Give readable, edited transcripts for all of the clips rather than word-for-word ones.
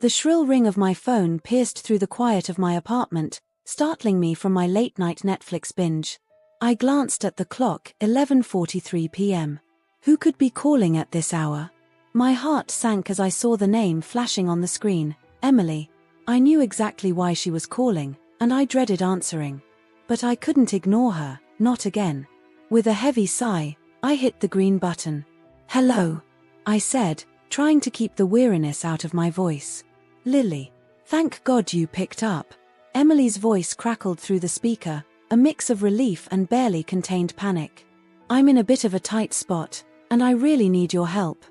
The shrill ring of my phone pierced through the quiet of my apartment, startling me from my late-night Netflix binge. I glanced at the clock, 11:43 p.m. Who could be calling at this hour? My heart sank as I saw the name flashing on the screen, Emily. I knew exactly why she was calling, and I dreaded answering. But I couldn't ignore her, not again. With a heavy sigh, I hit the green button. "Hello," I said, trying to keep the weariness out of my voice. "Lily. Thank God you picked up." Emily's voice crackled through the speaker, a mix of relief and barely contained panic. "I'm in a bit of a tight spot, and I really need your help."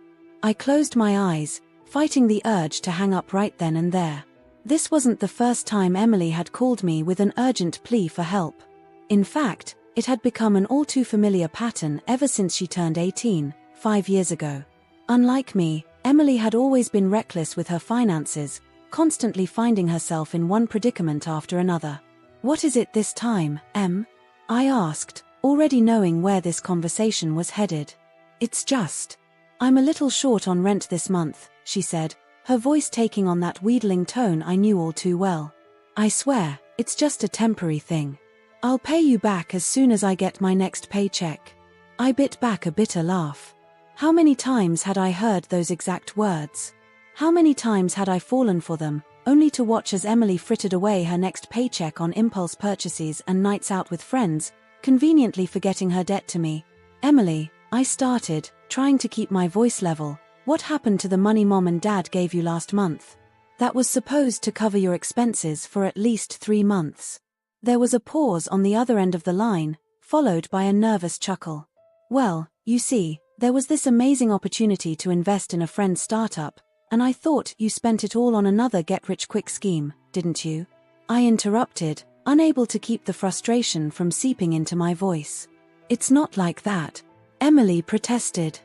I closed my eyes, fighting the urge to hang up right then and there. This wasn't the first time Emily had called me with an urgent plea for help. In fact, it had become an all too familiar pattern ever since she turned 18, 5 years ago. Unlike me, Emily had always been reckless with her finances, constantly finding herself in one predicament after another. "What is it this time, Em?" I asked, already knowing where this conversation was headed. "It's just, I'm a little short on rent this month," she said, her voice taking on that wheedling tone I knew all too well. "I swear, it's just a temporary thing. I'll pay you back as soon as I get my next paycheck." I bit back a bitter laugh. How many times had I heard those exact words? How many times had I fallen for them, only to watch as Emily frittered away her next paycheck on impulse purchases and nights out with friends, conveniently forgetting her debt to me. "Emily," I started, trying to keep my voice level, "what happened to the money Mom and Dad gave you last month? That was supposed to cover your expenses for at least 3 months. There was a pause on the other end of the line, followed by a nervous chuckle. "Well, you see, there was this amazing opportunity to invest in a friend's startup, and I thought you spent it all on another get-rich-quick scheme, didn't you?" I interrupted, unable to keep the frustration from seeping into my voice. "It's not like that," Emily protested.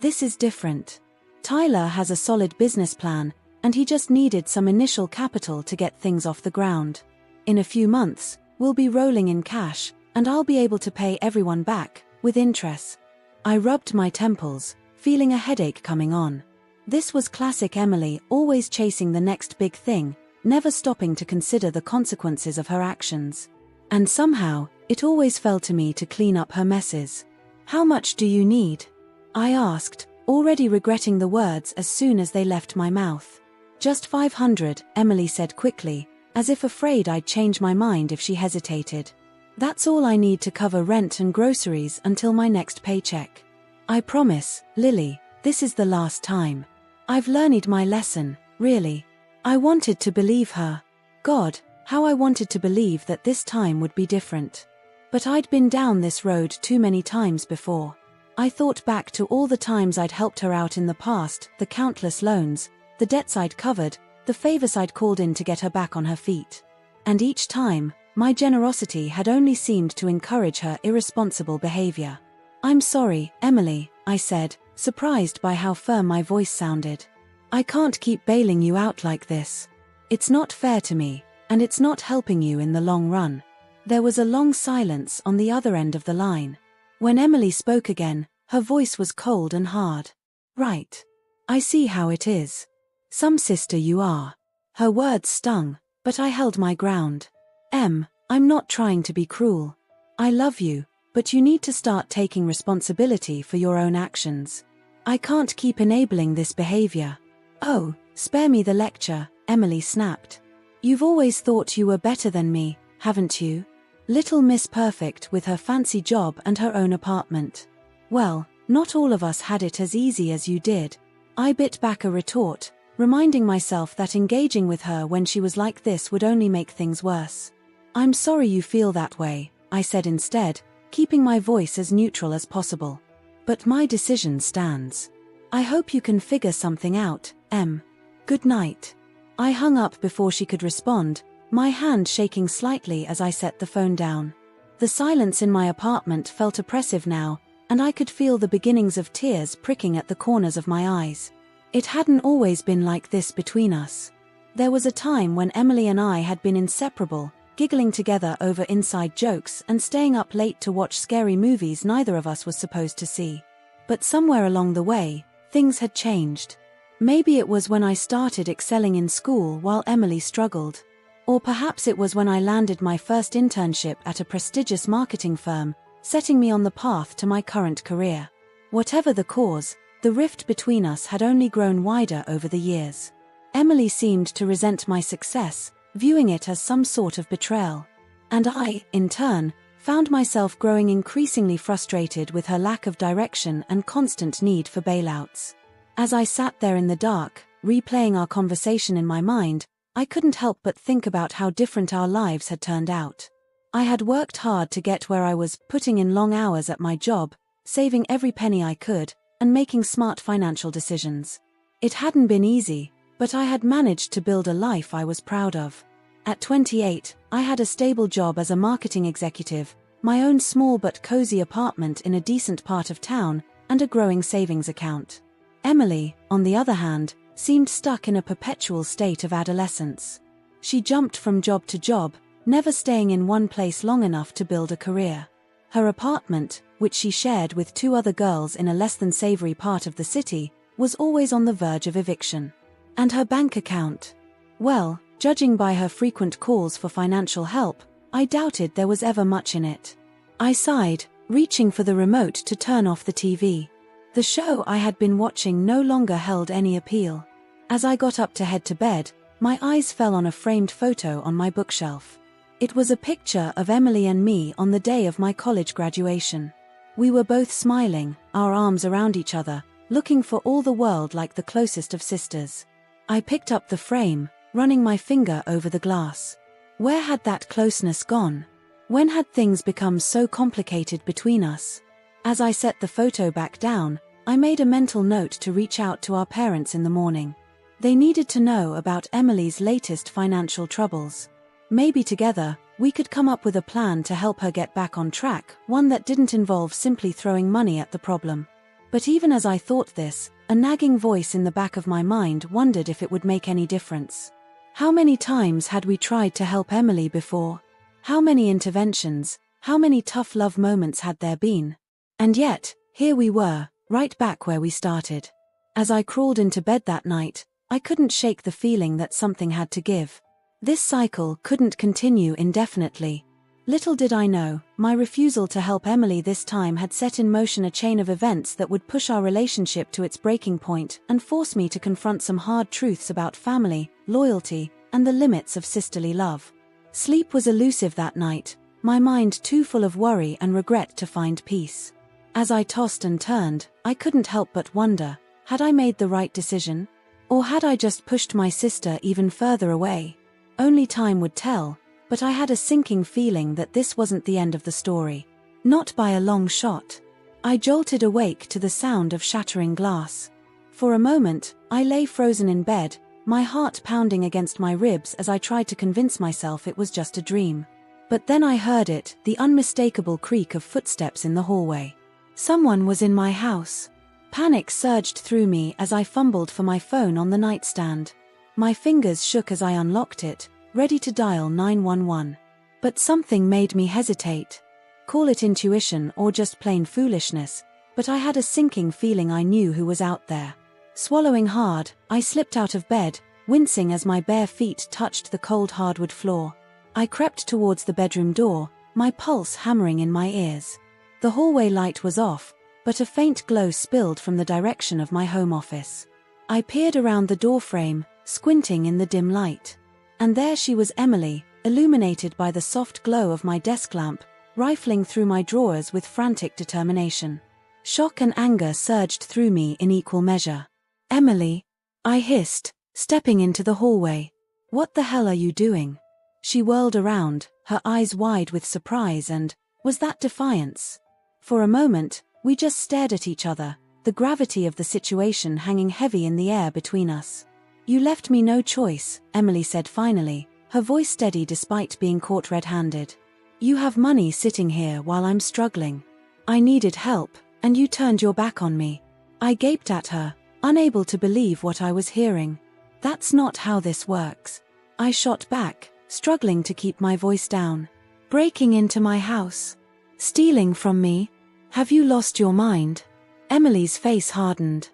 "This is different. Tyler has a solid business plan, and he just needed some initial capital to get things off the ground. In a few months, we'll be rolling in cash, and I'll be able to pay everyone back, with interest." I rubbed my temples, feeling a headache coming on. This was classic Emily, always chasing the next big thing, never stopping to consider the consequences of her actions. And somehow, it always fell to me to clean up her messes. "How much do you need?" I asked, already regretting the words as soon as they left my mouth. "Just 500, Emily said quickly, as if afraid I'd change my mind if she hesitated. "That's all I need to cover rent and groceries until my next paycheck. I promise, Lily, this is the last time. I've learned my lesson, really." I wanted to believe her. God, how I wanted to believe that this time would be different. But I'd been down this road too many times before. I thought back to all the times I'd helped her out in the past, the countless loans, the debts I'd covered, the favors I'd called in to get her back on her feet. And each time, my generosity had only seemed to encourage her irresponsible behavior. "I'm sorry, Emily," I said, surprised by how firm my voice sounded. "I can't keep bailing you out like this. It's not fair to me, and it's not helping you in the long run." There was a long silence on the other end of the line. When Emily spoke again, her voice was cold and hard. "Right. I see how it is. Some sister you are." Her words stung, but I held my ground. "Em, I'm not trying to be cruel. I love you, but you need to start taking responsibility for your own actions. I can't keep enabling this behavior." "Oh, spare me the lecture," Emily snapped. "You've always thought you were better than me, haven't you? Little Miss Perfect with her fancy job and her own apartment. Well, not all of us had it as easy as you did." I bit back a retort, reminding myself that engaging with her when she was like this would only make things worse. "I'm sorry you feel that way," I said instead, keeping my voice as neutral as possible. "But my decision stands. I hope you can figure something out, Em. Good night." I hung up before she could respond, my hand shaking slightly as I set the phone down. The silence in my apartment felt oppressive now, and I could feel the beginnings of tears pricking at the corners of my eyes. It hadn't always been like this between us. There was a time when Emily and I had been inseparable, giggling together over inside jokes and staying up late to watch scary movies neither of us was supposed to see. But somewhere along the way, things had changed. Maybe it was when I started excelling in school while Emily struggled. Or perhaps it was when I landed my first internship at a prestigious marketing firm, setting me on the path to my current career. Whatever the cause, the rift between us had only grown wider over the years. Emily seemed to resent my success, viewing it as some sort of betrayal. And I, in turn, found myself growing increasingly frustrated with her lack of direction and constant need for bailouts. As I sat there in the dark, replaying our conversation in my mind, I couldn't help but think about how different our lives had turned out. I had worked hard to get where I was, putting in long hours at my job, saving every penny I could, and making smart financial decisions. It hadn't been easy, but I had managed to build a life I was proud of. At 28, I had a stable job as a marketing executive, my own small but cozy apartment in a decent part of town, and a growing savings account. Emily, on the other hand, seemed stuck in a perpetual state of adolescence. She jumped from job to job, never staying in one place long enough to build a career. Her apartment, which she shared with 2 other girls in a less than savory part of the city, was always on the verge of eviction. And her bank account? Well, judging by her frequent calls for financial help, I doubted there was ever much in it. I sighed, reaching for the remote to turn off the TV. The show I had been watching no longer held any appeal. As I got up to head to bed, my eyes fell on a framed photo on my bookshelf. It was a picture of Emily and me on the day of my college graduation. We were both smiling, our arms around each other, looking for all the world like the closest of sisters. I picked up the frame, running my finger over the glass. Where had that closeness gone? When had things become so complicated between us? As I set the photo back down, I made a mental note to reach out to our parents in the morning. They needed to know about Emily's latest financial troubles. Maybe together, we could come up with a plan to help her get back on track, one that didn't involve simply throwing money at the problem. But even as I thought this, a nagging voice in the back of my mind wondered if it would make any difference. How many times had we tried to help Emily before? How many interventions, how many tough love moments had there been? And yet, here we were, right back where we started. As I crawled into bed that night, I couldn't shake the feeling that something had to give. This cycle couldn't continue indefinitely. Little did I know, my refusal to help Emily this time had set in motion a chain of events that would push our relationship to its breaking point and force me to confront some hard truths about family, loyalty, and the limits of sisterly love. Sleep was elusive that night, my mind too full of worry and regret to find peace. As I tossed and turned, I couldn't help but wonder, had I made the right decision? Or had I just pushed my sister even further away? Only time would tell, but I had a sinking feeling that this wasn't the end of the story. Not by a long shot. I jolted awake to the sound of shattering glass. For a moment, I lay frozen in bed, my heart pounding against my ribs as I tried to convince myself it was just a dream. But then I heard it, the unmistakable creak of footsteps in the hallway. Someone was in my house. Panic surged through me as I fumbled for my phone on the nightstand. My fingers shook as I unlocked it, ready to dial 911. But something made me hesitate. Call it intuition or just plain foolishness, but I had a sinking feeling I knew who was out there. Swallowing hard, I slipped out of bed, wincing as my bare feet touched the cold hardwood floor. I crept towards the bedroom door, my pulse hammering in my ears. The hallway light was off, but a faint glow spilled from the direction of my home office. I peered around the doorframe, squinting in the dim light. And there she was, Emily, illuminated by the soft glow of my desk lamp, rifling through my drawers with frantic determination. Shock and anger surged through me in equal measure. "Emily," I hissed, stepping into the hallway. "What the hell are you doing?" She whirled around, her eyes wide with surprise and, was that defiance? For a moment, we just stared at each other, the gravity of the situation hanging heavy in the air between us. "You left me no choice," Emily said finally, her voice steady despite being caught red-handed. "You have money sitting here while I'm struggling. I needed help, and you turned your back on me." I gaped at her, unable to believe what I was hearing. "That's not how this works," I shot back, struggling to keep my voice down. "Breaking into my house? Stealing from me? Have you lost your mind?" Emily's face hardened.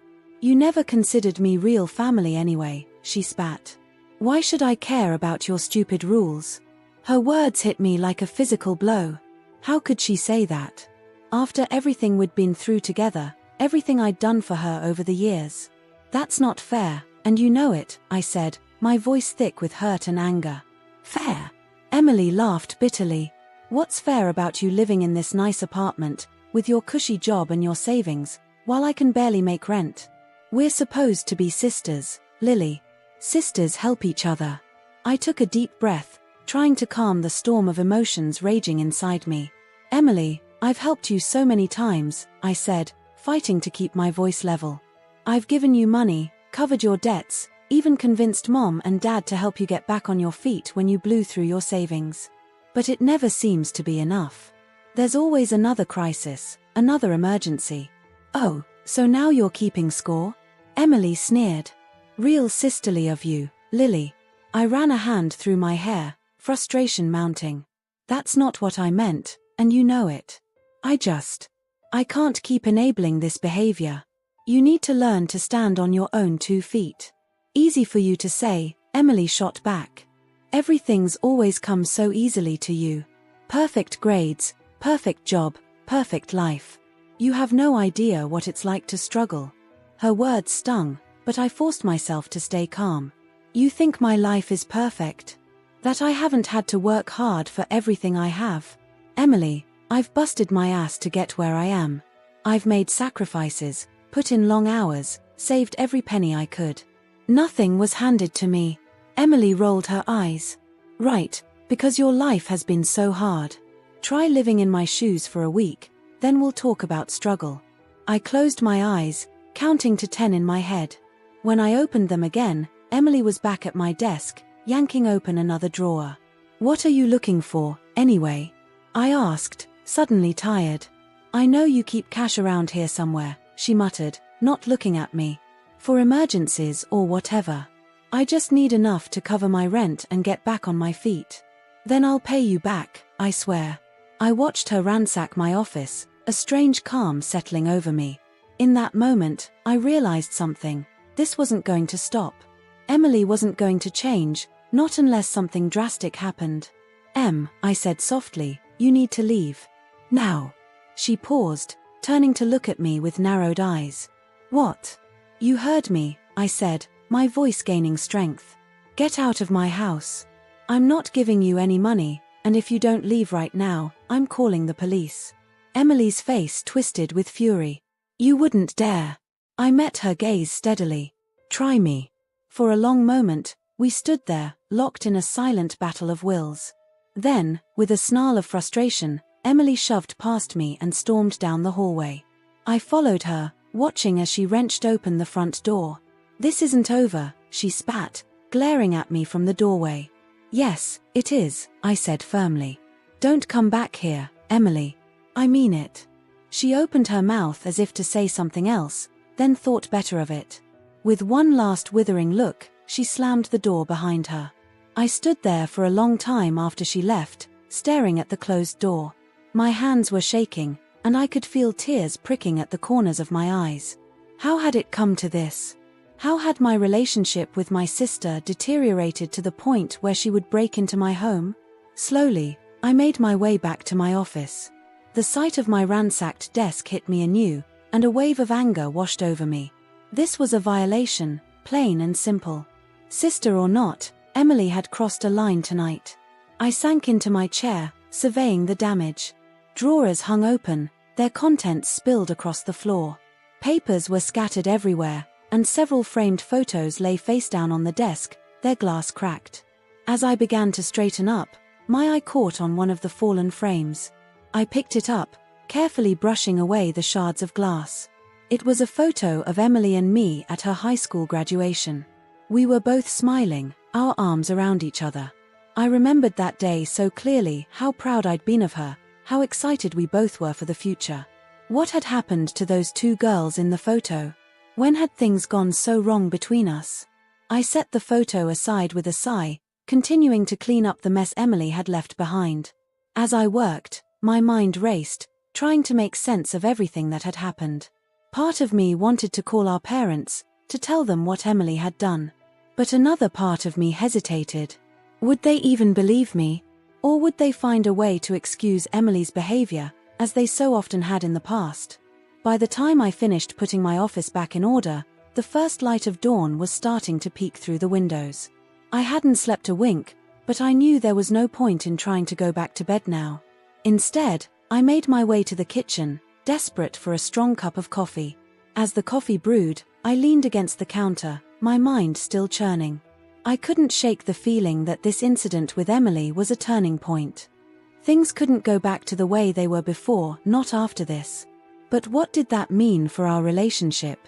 You never considered me real family anyway, she spat. Why should I care about your stupid rules? Her words hit me like a physical blow. How could she say that? After everything we'd been through together, everything I'd done for her over the years. That's not fair, and you know it, I said, my voice thick with hurt and anger. Fair? Emily laughed bitterly. What's fair about you living in this nice apartment, with your cushy job and your savings, while I can barely make rent? We're supposed to be sisters, Lily. Sisters help each other. I took a deep breath, trying to calm the storm of emotions raging inside me. Emily, I've helped you so many times, I said, fighting to keep my voice level. I've given you money, covered your debts, even convinced Mom and Dad to help you get back on your feet when you blew through your savings. But it never seems to be enough. There's always another crisis, another emergency. Oh, so now you're keeping score? Emily sneered. Real sisterly of you, Lily. I ran a hand through my hair, frustration mounting. That's not what I meant, and you know it. I can't keep enabling this behavior. You need to learn to stand on your own 2 feet. Easy for you to say, Emily shot back. Everything's always come so easily to you. Perfect grades, perfect job, perfect life. You have no idea what it's like to struggle. Her words stung, but I forced myself to stay calm. You think my life is perfect? That I haven't had to work hard for everything I have? Emily, I've busted my ass to get where I am. I've made sacrifices, put in long hours, saved every penny I could. Nothing was handed to me. Emily rolled her eyes. Right, because your life has been so hard. Try living in my shoes for a week, then we'll talk about struggle. I closed my eyes, counting to 10 in my head. When I opened them again, Emily was back at my desk, yanking open another drawer. What are you looking for, anyway? I asked, suddenly tired. I know you keep cash around here somewhere, she muttered, not looking at me. For emergencies or whatever. I just need enough to cover my rent and get back on my feet. Then I'll pay you back, I swear. I watched her ransack my office, a strange calm settling over me. In that moment, I realized something. This wasn't going to stop. Emily wasn't going to change, not unless something drastic happened. I said softly, you need to leave. Now. She paused, turning to look at me with narrowed eyes. What? You heard me, I said, my voice gaining strength. Get out of my house. I'm not giving you any money, and if you don't leave right now, I'm calling the police. Emily's face twisted with fury. You wouldn't dare. I met her gaze steadily. Try me. For a long moment, we stood there, locked in a silent battle of wills. Then, with a snarl of frustration, Emily shoved past me and stormed down the hallway. I followed her, watching as she wrenched open the front door. This isn't over, she spat, glaring at me from the doorway. Yes, it is, I said firmly. Don't come back here, Emily. I mean it. She opened her mouth as if to say something else, then thought better of it. With one last withering look, she slammed the door behind her. I stood there for a long time after she left, staring at the closed door. My hands were shaking, and I could feel tears pricking at the corners of my eyes. How had it come to this? How had my relationship with my sister deteriorated to the point where she would break into my home? Slowly, I made my way back to my office. The sight of my ransacked desk hit me anew, and a wave of anger washed over me. This was a violation, plain and simple. Sister or not, Emily had crossed a line tonight. I sank into my chair, surveying the damage. Drawers hung open, their contents spilled across the floor. Papers were scattered everywhere, and several framed photos lay face down on the desk, their glass cracked. As I began to straighten up, my eye caught on one of the fallen frames. I picked it up, carefully brushing away the shards of glass. It was a photo of Emily and me at her high school graduation. We were both smiling, our arms around each other. I remembered that day so clearly, how proud I'd been of her, how excited we both were for the future. What had happened to those two girls in the photo? When had things gone so wrong between us? I set the photo aside with a sigh, continuing to clean up the mess Emily had left behind. As I worked, my mind raced, trying to make sense of everything that had happened. Part of me wanted to call our parents, to tell them what Emily had done. But another part of me hesitated. Would they even believe me? Or would they find a way to excuse Emily's behavior, as they so often had in the past? By the time I finished putting my office back in order, the first light of dawn was starting to peek through the windows. I hadn't slept a wink, but I knew there was no point in trying to go back to bed now. Instead, I made my way to the kitchen, desperate for a strong cup of coffee. As the coffee brewed, I leaned against the counter, my mind still churning. I couldn't shake the feeling that this incident with Emily was a turning point. Things couldn't go back to the way they were before, not after this. But what did that mean for our relationship?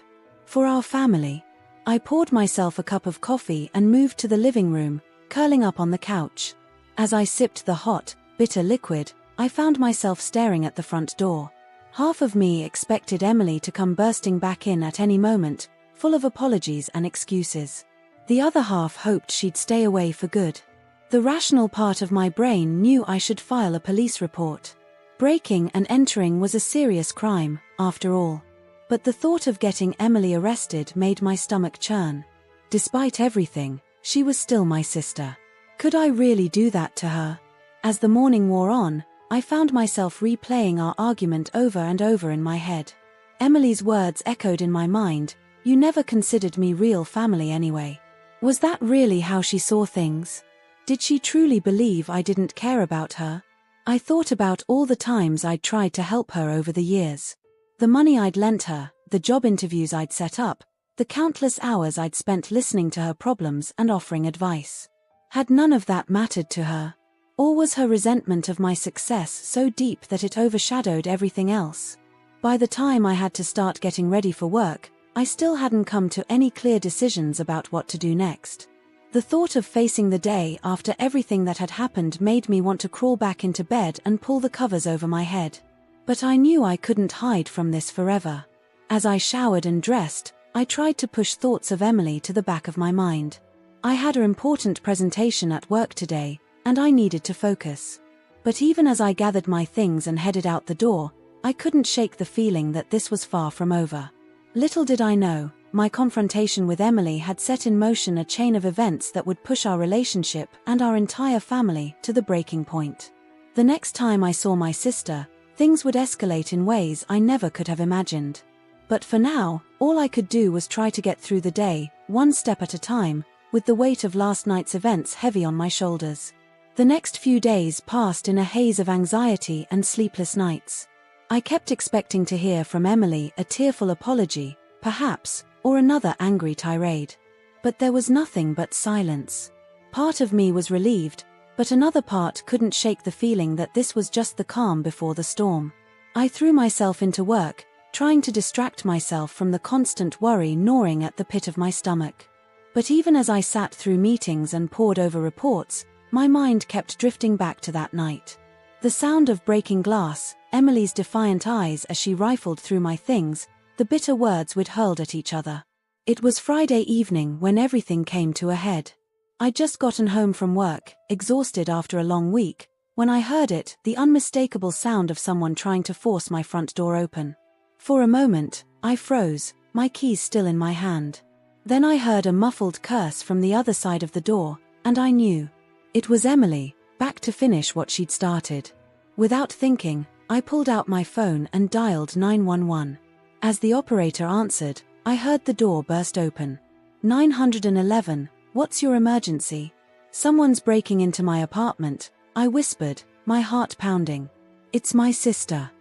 For our family? I poured myself a cup of coffee and moved to the living room, curling up on the couch. As I sipped the hot, bitter liquid, I found myself staring at the front door. Half of me expected Emily to come bursting back in at any moment, full of apologies and excuses. The other half hoped she'd stay away for good. The rational part of my brain knew I should file a police report. Breaking and entering was a serious crime, after all. But the thought of getting Emily arrested made my stomach churn. Despite everything, she was still my sister. Could I really do that to her? As the morning wore on, I found myself replaying our argument over and over in my head. Emily's words echoed in my mind, "You never considered me real family anyway." Was that really how she saw things? Did she truly believe I didn't care about her? I thought about all the times I'd tried to help her over the years. The money I'd lent her, the job interviews I'd set up, the countless hours I'd spent listening to her problems and offering advice. Had none of that mattered to her? Or was her resentment of my success so deep that it overshadowed everything else? By the time I had to start getting ready for work, I still hadn't come to any clear decisions about what to do next. The thought of facing the day after everything that had happened made me want to crawl back into bed and pull the covers over my head. But I knew I couldn't hide from this forever. As I showered and dressed, I tried to push thoughts of Emily to the back of my mind. I had an important presentation at work today, and I needed to focus. But even as I gathered my things and headed out the door, I couldn't shake the feeling that this was far from over. Little did I know, my confrontation with Emily had set in motion a chain of events that would push our relationship and our entire family to the breaking point. The next time I saw my sister, things would escalate in ways I never could have imagined. But for now, all I could do was try to get through the day, one step at a time, with the weight of last night's events heavy on my shoulders. The next few days passed in a haze of anxiety and sleepless nights. I kept expecting to hear from Emily a tearful apology, perhaps, or another angry tirade. But there was nothing but silence. Part of me was relieved, but another part couldn't shake the feeling that this was just the calm before the storm. I threw myself into work, trying to distract myself from the constant worry gnawing at the pit of my stomach. But even as I sat through meetings and pored over reports, my mind kept drifting back to that night. The sound of breaking glass, Emily's defiant eyes as she rifled through my things, the bitter words we'd hurled at each other. It was Friday evening when everything came to a head. I'd just gotten home from work, exhausted after a long week, when I heard it, the unmistakable sound of someone trying to force my front door open. For a moment, I froze, my keys still in my hand. Then I heard a muffled curse from the other side of the door, and I knew. It was Emily, back to finish what she'd started. Without thinking, I pulled out my phone and dialed 911. As the operator answered, I heard the door burst open. 911, what's your emergency? Someone's breaking into my apartment, I whispered, my heart pounding. It's my sister.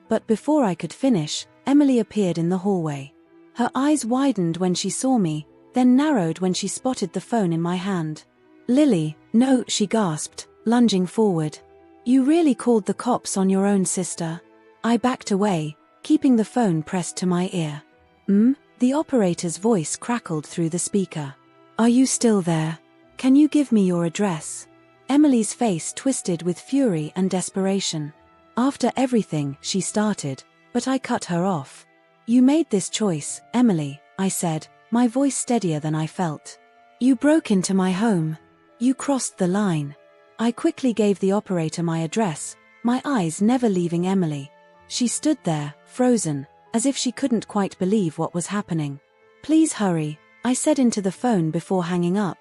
But before I could finish, Emily appeared in the hallway. Her eyes widened when she saw me, then narrowed when she spotted the phone in my hand. Lily, no, she gasped, lunging forward. You really called the cops on your own sister? I backed away, keeping the phone pressed to my ear. The operator's voice crackled through the speaker. Are you still there? Can you give me your address? Emily's face twisted with fury and desperation. After everything, she started, but I cut her off. You made this choice, Emily, I said, my voice steadier than I felt. You broke into my home. You crossed the line. I quickly gave the operator my address, my eyes never leaving Emily. She stood there, frozen, as if she couldn't quite believe what was happening. "Please hurry," I said into the phone before hanging up.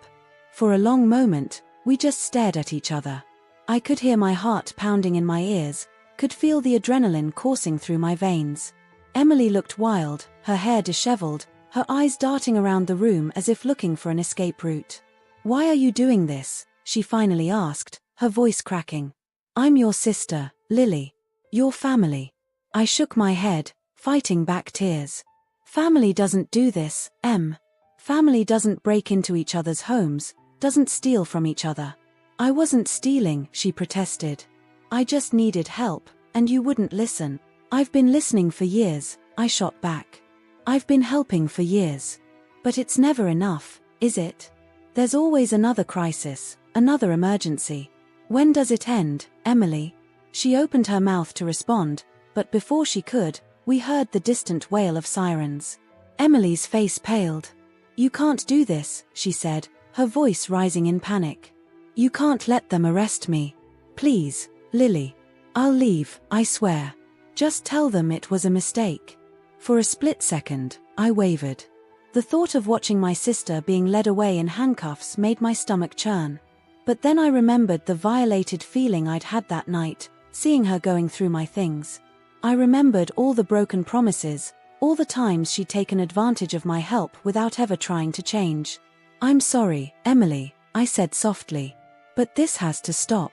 For a long moment, we just stared at each other. I could hear my heart pounding in my ears, could feel the adrenaline coursing through my veins. Emily looked wild, her hair disheveled, her eyes darting around the room as if looking for an escape route. "Why are you doing this?" she finally asked, her voice cracking. "I'm your sister, Lily. Your family." I shook my head, fighting back tears. "Family doesn't do this, Em. Family doesn't break into each other's homes, doesn't steal from each other." "I wasn't stealing," she protested. "I just needed help, and you wouldn't listen." "I've been listening for years," I shot back. "I've been helping for years. But it's never enough, is it? There's always another crisis, another emergency. When does it end, Emily?" She opened her mouth to respond, but before she could, we heard the distant wail of sirens. Emily's face paled. "You can't do this," she said, her voice rising in panic. "You can't let them arrest me. Please, Lily. I'll leave, I swear. Just tell them it was a mistake." For a split second, I wavered. The thought of watching my sister being led away in handcuffs made my stomach churn. But then I remembered the violated feeling I'd had that night, seeing her going through my things. I remembered all the broken promises, all the times she'd taken advantage of my help without ever trying to change. "I'm sorry, Emily," I said softly. "But this has to stop."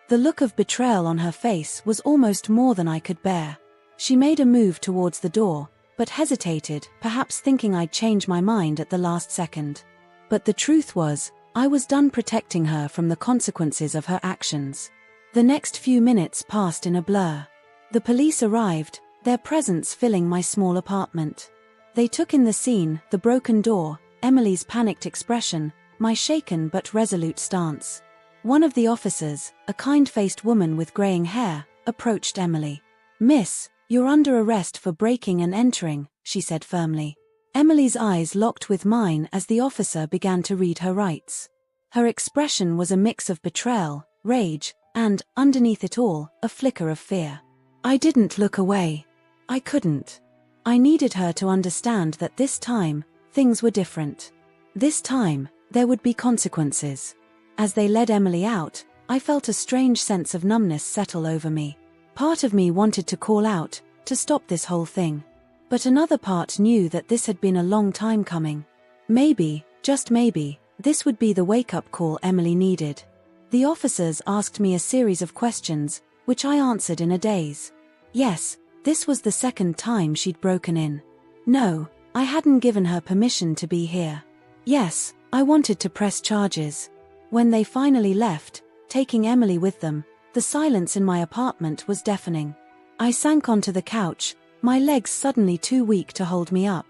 The look of betrayal on her face was almost more than I could bear. She made a move towards the door, but hesitated, perhaps thinking I'd change my mind at the last second. But the truth was, I was done protecting her from the consequences of her actions. The next few minutes passed in a blur. The police arrived, their presence filling my small apartment. They took in the scene, the broken door, Emily's panicked expression, my shaken but resolute stance. One of the officers, a kind-faced woman with graying hair, approached Emily. "Miss, you're under arrest for breaking and entering," she said firmly. Emily's eyes locked with mine as the officer began to read her rights. Her expression was a mix of betrayal, rage, and, underneath it all, a flicker of fear. I didn't look away. I couldn't. I needed her to understand that this time, things were different. This time, there would be consequences. As they led Emily out, I felt a strange sense of numbness settle over me. Part of me wanted to call out, to stop this whole thing. But another part knew that this had been a long time coming. Maybe, just maybe, this would be the wake-up call Emily needed. The officers asked me a series of questions, which I answered in a daze. Yes, this was the second time she'd broken in. No, I hadn't given her permission to be here. Yes, I wanted to press charges. When they finally left, taking Emily with them, the silence in my apartment was deafening. I sank onto the couch, my legs suddenly too weak to hold me up.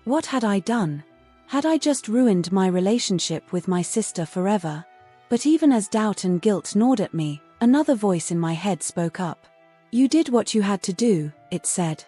What had I done? Had I just ruined my relationship with my sister forever? But even as doubt and guilt gnawed at me, another voice in my head spoke up. "You did what you had to do," it said.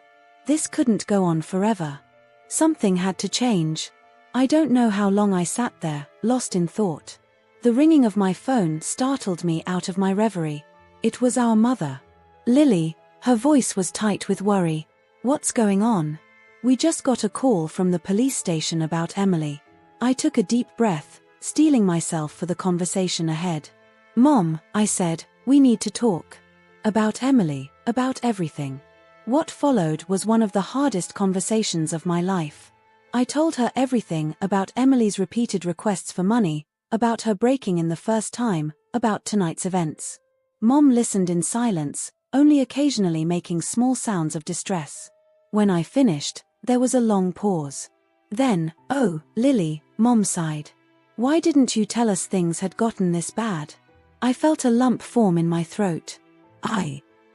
"This couldn't go on forever. Something had to change." I don't know how long I sat there, lost in thought. The ringing of my phone startled me out of my reverie. It was our mother. "Lily," her voice was tight with worry. "What's going on?" "We just got a call from the police station about Emily." I took a deep breath, steeling myself for the conversation ahead. "Mom," I said, "we need to talk. About Emily, about everything." What followed was one of the hardest conversations of my life. I told her everything about Emily's repeated requests for money, about her breaking in the first time, about tonight's events. Mom listened in silence, only occasionally making small sounds of distress. When I finished, there was a long pause. Then, "Oh, Lily," Mom sighed. "Why didn't you tell us things had gotten this bad?" I felt a lump form in my throat.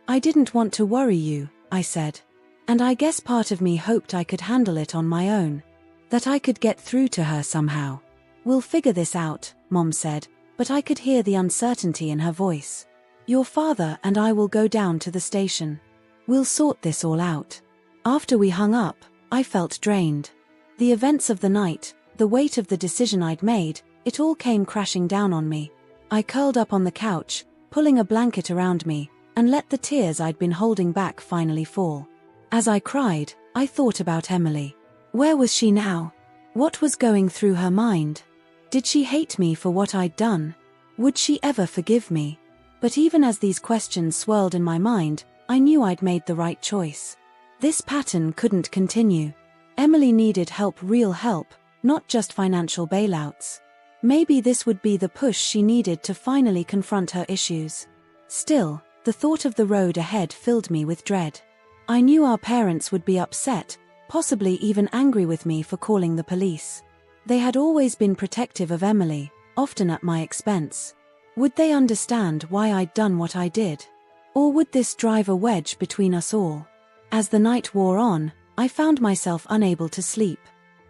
I didn't want to worry you," I said. "And I guess part of me hoped I could handle it on my own. That I could get through to her somehow." "We'll figure this out," Mom said, but I could hear the uncertainty in her voice. "Your father and I will go down to the station. We'll sort this all out." After we hung up, I felt drained. The events of the night, the weight of the decision I'd made, it all came crashing down on me. I curled up on the couch, pulling a blanket around me, and let the tears I'd been holding back finally fall. As I cried, I thought about Emily. Where was she now? What was going through her mind? Did she hate me for what I'd done? Would she ever forgive me? But even as these questions swirled in my mind, I knew I'd made the right choice. This pattern couldn't continue. Emily needed help, real help, not just financial bailouts. Maybe this would be the push she needed to finally confront her issues. Still, the thought of the road ahead filled me with dread. I knew our parents would be upset, possibly even angry with me for calling the police. They had always been protective of Emily, often at my expense. Would they understand why I'd done what I did? Or would this drive a wedge between us all? As the night wore on, I found myself unable to sleep.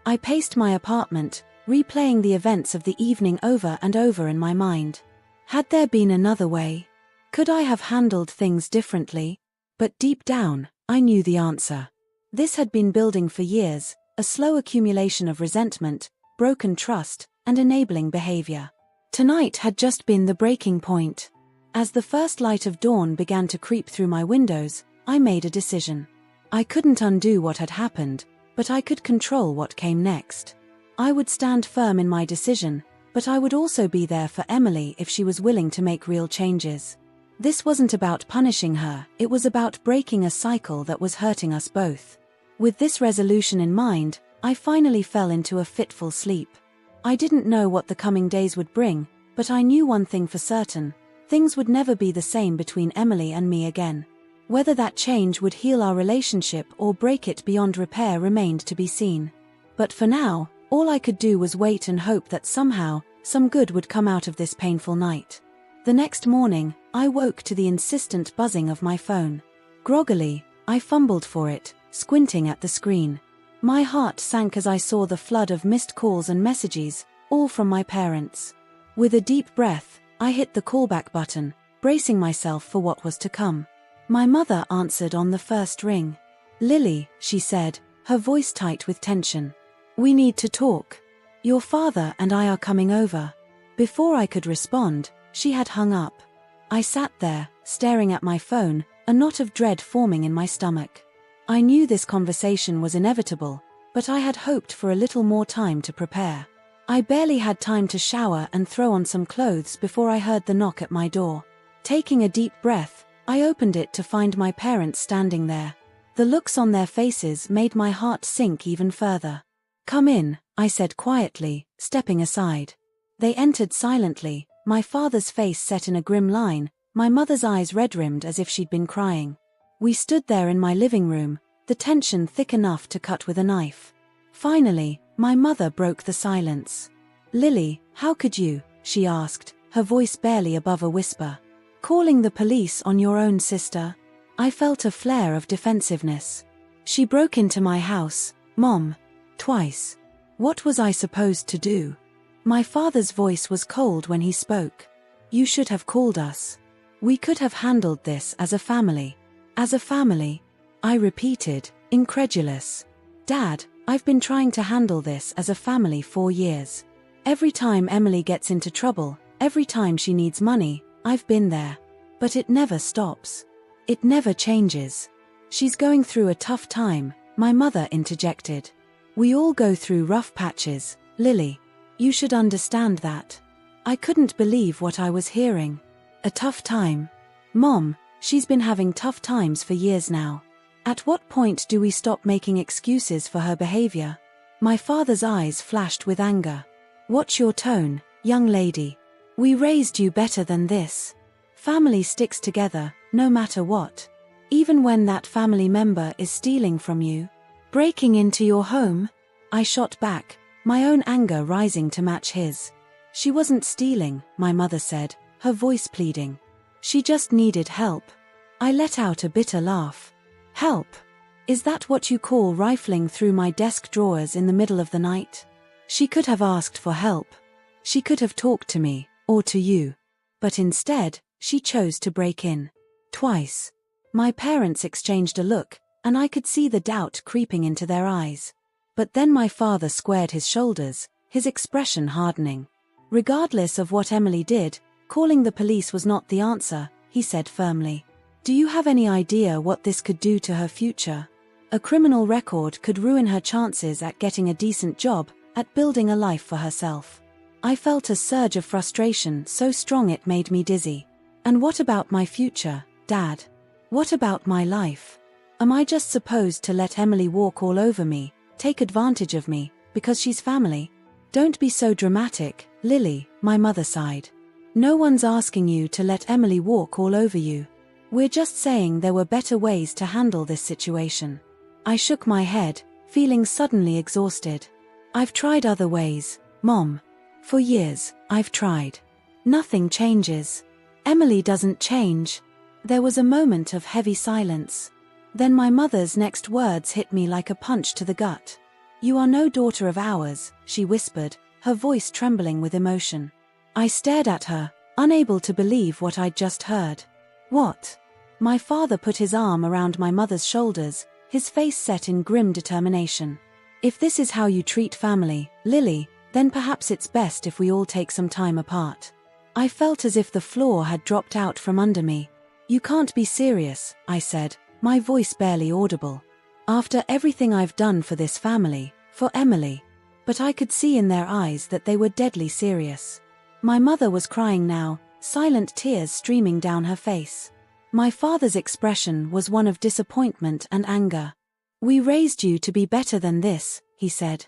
I paced my apartment, replaying the events of the evening over and over in my mind. Had there been another way? Could I have handled things differently? But deep down, I knew the answer. This had been building for years, a slow accumulation of resentment, broken trust, and enabling behavior. Tonight had just been the breaking point. As the first light of dawn began to creep through my windows, I made a decision. I couldn't undo what had happened, but I could control what came next. I would stand firm in my decision, but I would also be there for Emily if she was willing to make real changes. This wasn't about punishing her, it was about breaking a cycle that was hurting us both. With this resolution in mind, I finally fell into a fitful sleep. I didn't know what the coming days would bring, but I knew one thing for certain: things would never be the same between Emily and me again. Whether that change would heal our relationship or break it beyond repair remained to be seen. But for now, all I could do was wait and hope that somehow, some good would come out of this painful night. The next morning, I woke to the insistent buzzing of my phone. Groggily, I fumbled for it, squinting at the screen. My heart sank as I saw the flood of missed calls and messages, all from my parents. With a deep breath, I hit the callback button, bracing myself for what was to come. My mother answered on the first ring. "Lily," she said, her voice tight with tension. "We need to talk. Your father and I are coming over." Before I could respond, she had hung up. I sat there, staring at my phone, a knot of dread forming in my stomach. I knew this conversation was inevitable, but I had hoped for a little more time to prepare. I barely had time to shower and throw on some clothes before I heard the knock at my door. Taking a deep breath, I opened it to find my parents standing there. The looks on their faces made my heart sink even further. "Come in," I said quietly, stepping aside. They entered silently, my father's face set in a grim line, my mother's eyes red-rimmed as if she'd been crying. We stood there in my living room, the tension thick enough to cut with a knife. Finally, my mother broke the silence. "Lily, how could you?" she asked, her voice barely above a whisper. "Calling the police on your own sister?" I felt a flare of defensiveness. "She broke into my house, Mom. Twice. What was I supposed to do?" My father's voice was cold when he spoke. "You should have called us. We could have handled this as a family." "As a family?" I repeated, incredulous. "Dad, I've been trying to handle this as a family for years. Every time Emily gets into trouble, every time she needs money, I've been there. But it never stops. It never changes." "She's going through a tough time," my mother interjected. "We all go through rough patches, Lily. You should understand that." I couldn't believe what I was hearing. A tough time? Mom, she's been having tough times for years now. At what point do we stop making excuses for her behavior? My father's eyes flashed with anger. "Watch your tone, young lady. We raised you better than this. Family sticks together, no matter what. Even when that family member is stealing from you. Breaking into your home?" I shot back, my own anger rising to match his. "She wasn't stealing," my mother said, her voice pleading. "She just needed help." I let out a bitter laugh. "Help? Is that what you call rifling through my desk drawers in the middle of the night?" She could have asked for help. She could have talked to me, or to you. But instead, she chose to break in. Twice. My parents exchanged a look, and I could see the doubt creeping into their eyes. But then my father squared his shoulders, his expression hardening. "Regardless of what Emily did, calling the police was not the answer," he said firmly. "Do you have any idea what this could do to her future? A criminal record could ruin her chances at getting a decent job, at building a life for herself. I felt a surge of frustration so strong it made me dizzy. And what about my future, Dad? What about my life? Am I just supposed to let Emily walk all over me, take advantage of me, because she's family? Don't be so dramatic, Lily, my mother sighed. No one's asking you to let Emily walk all over you. We're just saying there were better ways to handle this situation. I shook my head, feeling suddenly exhausted. I've tried other ways, Mom. For years, I've tried. Nothing changes. Emily doesn't change. There was a moment of heavy silence. Then my mother's next words hit me like a punch to the gut. You are no daughter of ours, she whispered, her voice trembling with emotion. I stared at her, unable to believe what I'd just heard. What? My father put his arm around my mother's shoulders, his face set in grim determination. If this is how you treat family, Lily, then perhaps it's best if we all take some time apart. I felt as if the floor had dropped out from under me. You can't be serious, I said, my voice barely audible. After everything I've done for this family, for Emily. But I could see in their eyes that they were deadly serious. My mother was crying now, silent tears streaming down her face. My father's expression was one of disappointment and anger. We raised you to be better than this, he said.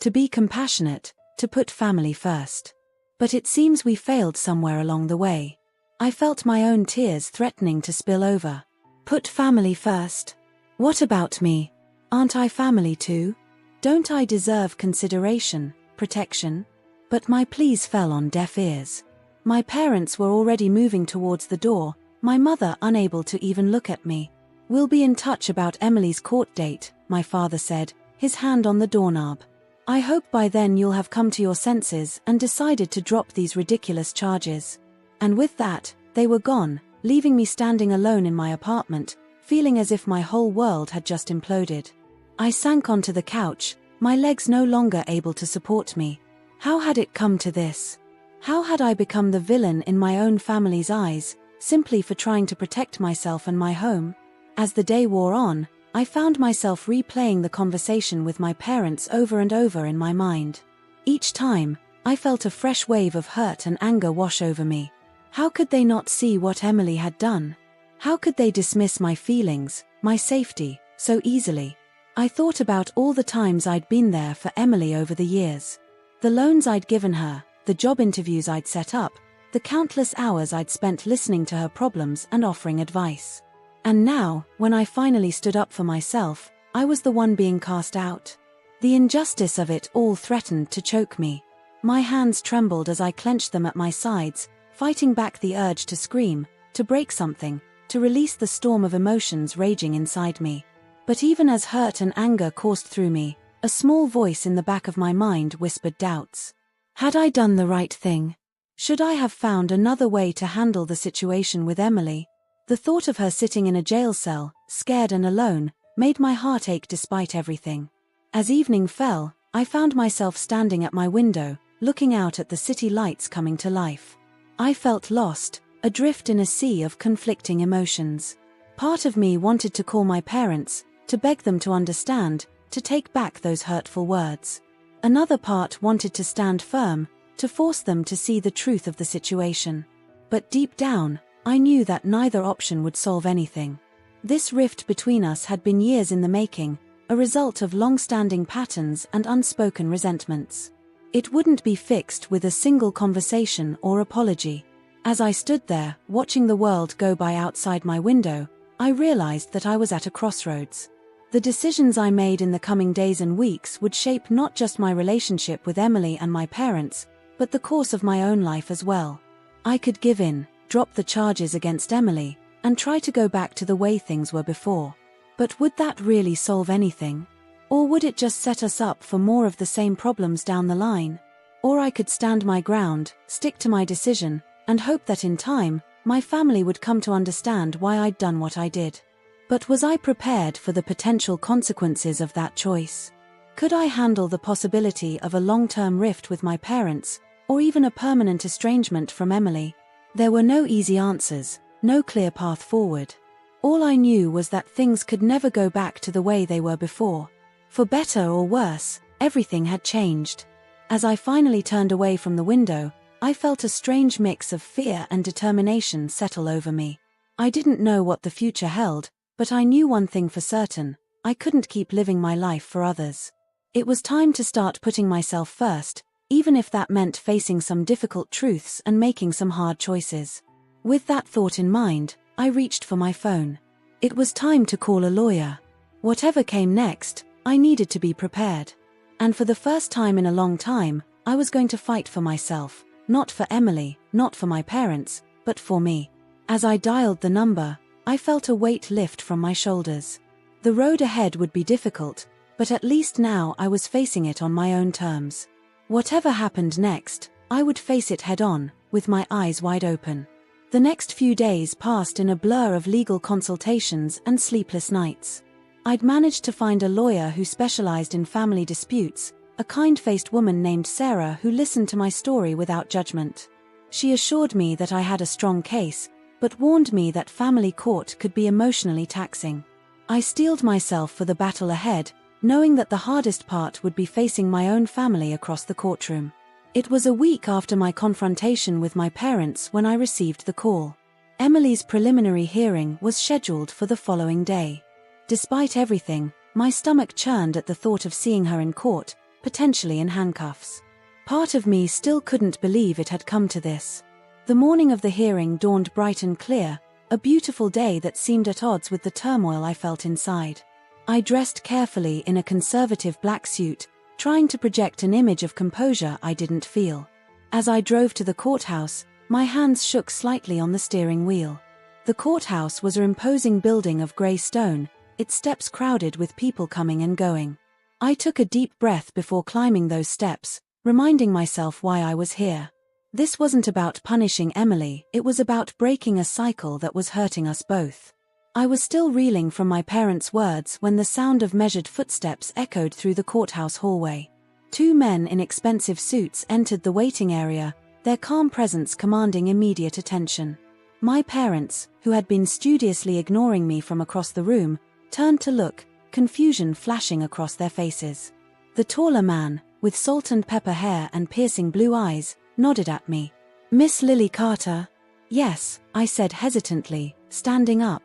To be compassionate, to put family first. But it seems we failed somewhere along the way. I felt my own tears threatening to spill over. Put family first? What about me? Aren't I family too? Don't I deserve consideration, protection? But my pleas fell on deaf ears. My parents were already moving towards the door, my mother unable to even look at me. We'll be in touch about Emily's court date, my father said, his hand on the doorknob. I hope by then you'll have come to your senses and decided to drop these ridiculous charges. And with that, they were gone, leaving me standing alone in my apartment, feeling as if my whole world had just imploded. I sank onto the couch, my legs no longer able to support me. How had it come to this? How had I become the villain in my own family's eyes, simply for trying to protect myself and my home? As the day wore on, I found myself replaying the conversation with my parents over and over in my mind. Each time, I felt a fresh wave of hurt and anger wash over me. How could they not see what Emily had done? How could they dismiss my feelings, my safety, so easily? I thought about all the times I'd been there for Emily over the years. The loans I'd given her, the job interviews I'd set up, the countless hours I'd spent listening to her problems and offering advice. And now, when I finally stood up for myself, I was the one being cast out. The injustice of it all threatened to choke me. My hands trembled as I clenched them at my sides, fighting back the urge to scream, to break something, to release the storm of emotions raging inside me. But even as hurt and anger coursed through me, a small voice in the back of my mind whispered doubts. Had I done the right thing? Should I have found another way to handle the situation with Emily? The thought of her sitting in a jail cell, scared and alone, made my heart ache despite everything. As evening fell, I found myself standing at my window, looking out at the city lights coming to life. I felt lost, adrift in a sea of conflicting emotions. Part of me wanted to call my parents, to beg them to understand, to take back those hurtful words. Another part wanted to stand firm, to force them to see the truth of the situation. But deep down, I knew that neither option would solve anything. This rift between us had been years in the making, a result of long-standing patterns and unspoken resentments. It wouldn't be fixed with a single conversation or apology. As I stood there, watching the world go by outside my window, I realized that I was at a crossroads. The decisions I made in the coming days and weeks would shape not just my relationship with Emily and my parents, but the course of my own life as well. I could give in, drop the charges against Emily, and try to go back to the way things were before. But would that really solve anything? Or would it just set us up for more of the same problems down the line? Or I could stand my ground, stick to my decision, and hope that in time, my family would come to understand why I'd done what I did. But was I prepared for the potential consequences of that choice? Could I handle the possibility of a long-term rift with my parents, or even a permanent estrangement from Emily? There were no easy answers, no clear path forward. All I knew was that things could never go back to the way they were before. For better or worse, everything had changed. As I finally turned away from the window, I felt a strange mix of fear and determination settle over me. I didn't know what the future held, but I knew one thing for certain: I couldn't keep living my life for others. It was time to start putting myself first, even if that meant facing some difficult truths and making some hard choices. With that thought in mind, I reached for my phone. It was time to call a lawyer. Whatever came next, I needed to be prepared. And for the first time in a long time, I was going to fight for myself, not for Emily, not for my parents, but for me. As I dialed the number, I felt a weight lift from my shoulders. The road ahead would be difficult, but at least now I was facing it on my own terms. Whatever happened next, I would face it head-on, with my eyes wide open. The next few days passed in a blur of legal consultations and sleepless nights. I'd managed to find a lawyer who specialized in family disputes, a kind-faced woman named Sarah who listened to my story without judgment. She assured me that I had a strong case, but warned me that family court could be emotionally taxing. I steeled myself for the battle ahead, knowing that the hardest part would be facing my own family across the courtroom. It was a week after my confrontation with my parents when I received the call. Emily's preliminary hearing was scheduled for the following day. Despite everything, my stomach churned at the thought of seeing her in court, potentially in handcuffs. Part of me still couldn't believe it had come to this. The morning of the hearing dawned bright and clear, a beautiful day that seemed at odds with the turmoil I felt inside. I dressed carefully in a conservative black suit, trying to project an image of composure I didn't feel. As I drove to the courthouse, my hands shook slightly on the steering wheel. The courthouse was an imposing building of gray stone, its steps crowded with people coming and going. I took a deep breath before climbing those steps, reminding myself why I was here. This wasn't about punishing Emily, it was about breaking a cycle that was hurting us both. I was still reeling from my parents' words when the sound of measured footsteps echoed through the courthouse hallway. Two men in expensive suits entered the waiting area, their calm presence commanding immediate attention. My parents, who had been studiously ignoring me from across the room, turned to look, confusion flashing across their faces. The taller man, with salt and pepper hair and piercing blue eyes, nodded at me. "Miss Lily Carter?" "Yes," I said hesitantly, standing up.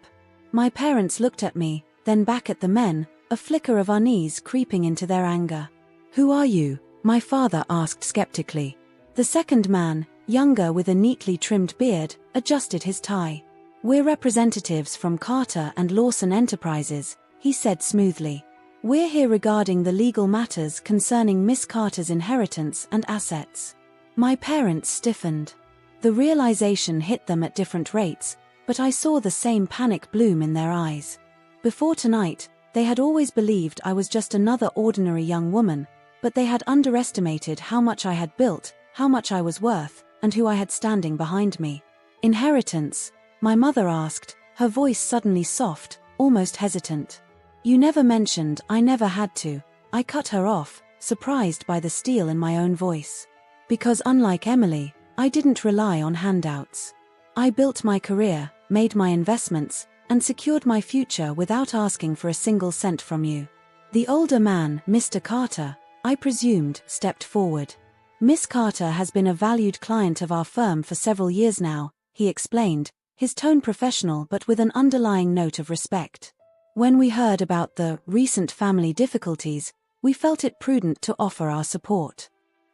My parents looked at me, then back at the men, a flicker of unease creeping into their anger. "Who are you?" my father asked skeptically. The second man, younger with a neatly trimmed beard, adjusted his tie. "We're representatives from Carter and Lawson Enterprises," he said smoothly. "We're here regarding the legal matters concerning Miss Carter's inheritance and assets." My parents stiffened. The realization hit them at different rates, but I saw the same panic bloom in their eyes. Before tonight, they had always believed I was just another ordinary young woman, but they had underestimated how much I had built, how much I was worth, and who I had standing behind me. "Inheritance?" my mother asked, her voice suddenly soft, almost hesitant. "You never mentioned I never had to," I cut her off, surprised by the steel in my own voice. Because unlike Emily, I didn't rely on handouts. I built my career, made my investments, and secured my future without asking for a single cent from you. The older man, Mr. Carter, I presumed, stepped forward. "Miss Carter has been a valued client of our firm for several years now," he explained, his tone professional but with an underlying note of respect. "When we heard about the recent family difficulties, we felt it prudent to offer our support."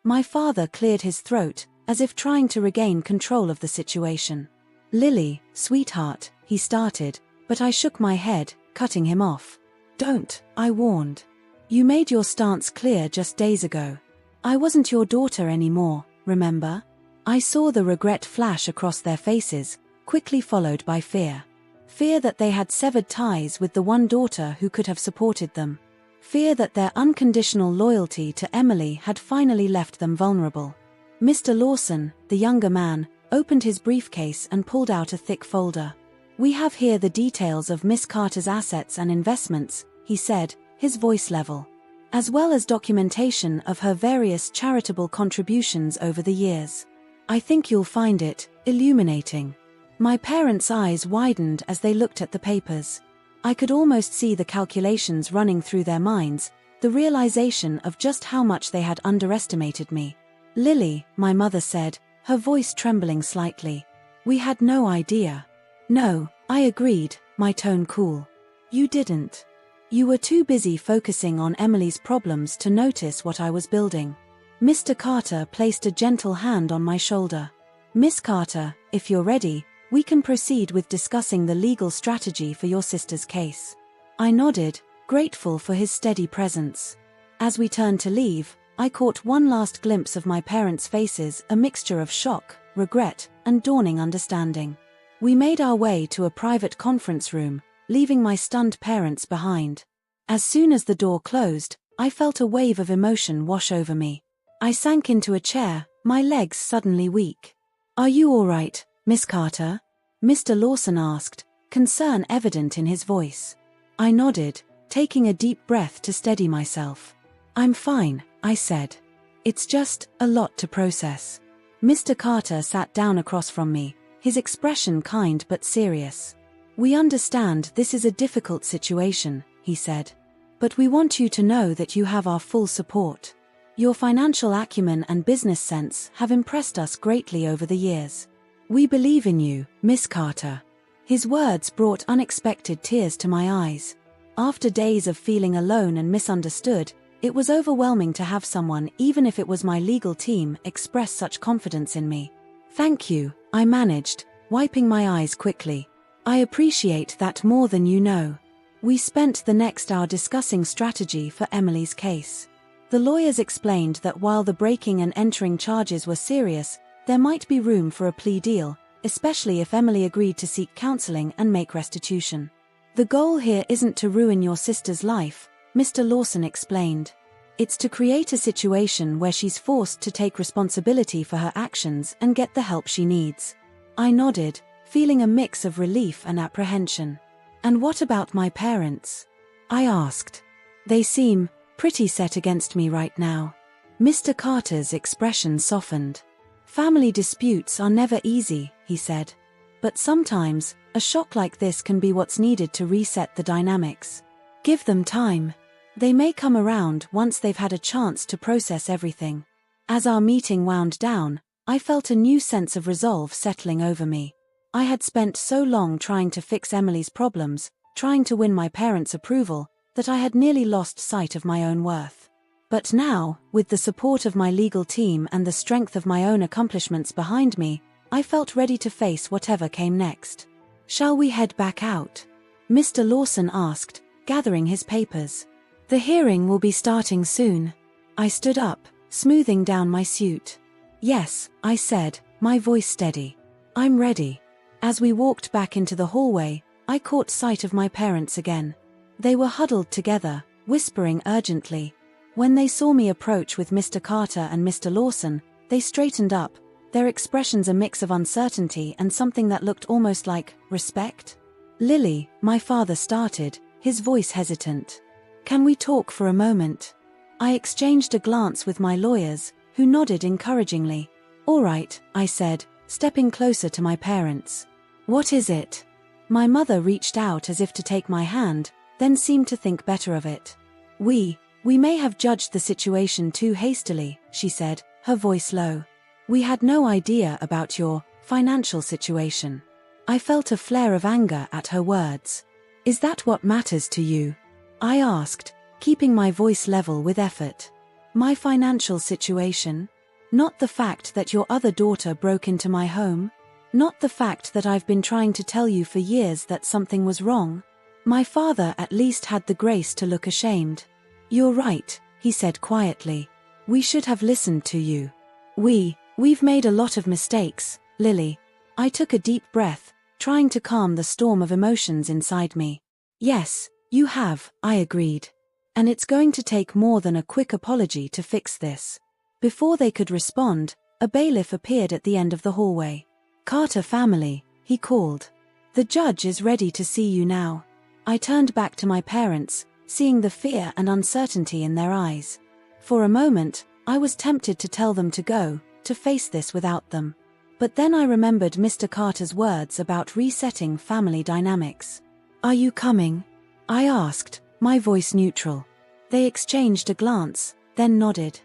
My father cleared his throat, as if trying to regain control of the situation. "Lily, sweetheart," he started, but I shook my head, cutting him off. "Don't," I warned. "You made your stance clear just days ago. I wasn't your daughter anymore, remember?" I saw the regret flash across their faces, quickly followed by fear. Fear that they had severed ties with the one daughter who could have supported them. Fear that their unconditional loyalty to Emily had finally left them vulnerable. Mr. Lawson, the younger man, opened his briefcase and pulled out a thick folder. "We have here the details of Miss Carter's assets and investments," he said, his voice level, "as well as documentation of her various charitable contributions over the years. I think you'll find it illuminating." My parents' eyes widened as they looked at the papers. I could almost see the calculations running through their minds, the realization of just how much they had underestimated me. "Lily," my mother said, her voice trembling slightly. "We had no idea." "No," I agreed, my tone cool. "You didn't. You were too busy focusing on Emily's problems to notice what I was building." Mr. Carter placed a gentle hand on my shoulder. "Miss Carter, if you're ready, we can proceed with discussing the legal strategy for your sister's case." I nodded, grateful for his steady presence. As we turned to leave, I caught one last glimpse of my parents' faces, a mixture of shock, regret, and dawning understanding. We made our way to a private conference room, leaving my stunned parents behind. As soon as the door closed, I felt a wave of emotion wash over me. I sank into a chair, my legs suddenly weak. "Are you all right, Miss Carter?" Mr. Lawson asked, concern evident in his voice. I nodded, taking a deep breath to steady myself. "I'm fine," I said. "It's just a lot to process." Mr. Carter sat down across from me, his expression kind but serious. "We understand this is a difficult situation," he said. "But we want you to know that you have our full support. Your financial acumen and business sense have impressed us greatly over the years. We believe in you, Miss Carter." His words brought unexpected tears to my eyes. After days of feeling alone and misunderstood, it was overwhelming to have someone, even if it was my legal team, express such confidence in me. "Thank you," I managed, wiping my eyes quickly. "I appreciate that more than you know." We spent the next hour discussing strategy for Emily's case. The lawyers explained that while the breaking and entering charges were serious, there might be room for a plea deal, especially if Emily agreed to seek counseling and make restitution. "The goal here isn't to ruin your sister's life," Mr. Lawson explained. "It's to create a situation where she's forced to take responsibility for her actions and get the help she needs." I nodded, feeling a mix of relief and apprehension. "And what about my parents?" I asked. "They seem pretty set against me right now." Mr. Carter's expression softened. "Family disputes are never easy," he said. "But sometimes, a shock like this can be what's needed to reset the dynamics. Give them time. They may come around once they've had a chance to process everything." As our meeting wound down, I felt a new sense of resolve settling over me. I had spent so long trying to fix Emily's problems, trying to win my parents' approval, that I had nearly lost sight of my own worth. But now, with the support of my legal team and the strength of my own accomplishments behind me, I felt ready to face whatever came next. "Shall we head back out?" Mr. Lawson asked, gathering his papers. "The hearing will be starting soon." I stood up, smoothing down my suit. "Yes," I said, my voice steady. "I'm ready." As we walked back into the hallway, I caught sight of my parents again. They were huddled together, whispering urgently. When they saw me approach with Mr. Carter and Mr. Lawson, they straightened up, their expressions a mix of uncertainty and something that looked almost like respect. "Lily," my father started, his voice hesitant. "Can we talk for a moment?" I exchanged a glance with my lawyers, who nodded encouragingly. "All right," I said, stepping closer to my parents. "What is it?" My mother reached out as if to take my hand, then seemed to think better of it. We may have judged the situation too hastily," she said, her voice low. "We had no idea about your financial situation." I felt a flare of anger at her words. "Is that what matters to you?" I asked, keeping my voice level with effort. "My financial situation? Not the fact that your other daughter broke into my home? Not the fact that I've been trying to tell you for years that something was wrong?" My father at least had the grace to look ashamed. "You're right," he said quietly. "We should have listened to you. We've made a lot of mistakes, Lily." I took a deep breath, trying to calm the storm of emotions inside me. "Yes, you have," I agreed. "And it's going to take more than a quick apology to fix this." Before they could respond, a bailiff appeared at the end of the hallway. "Carter family," he called. "The judge is ready to see you now." I turned back to my parents, seeing the fear and uncertainty in their eyes. For a moment, I was tempted to tell them to go, to face this without them. But then I remembered Mr. Carter's words about resetting family dynamics. "Are you coming?" I asked, my voice neutral. They exchanged a glance, then nodded.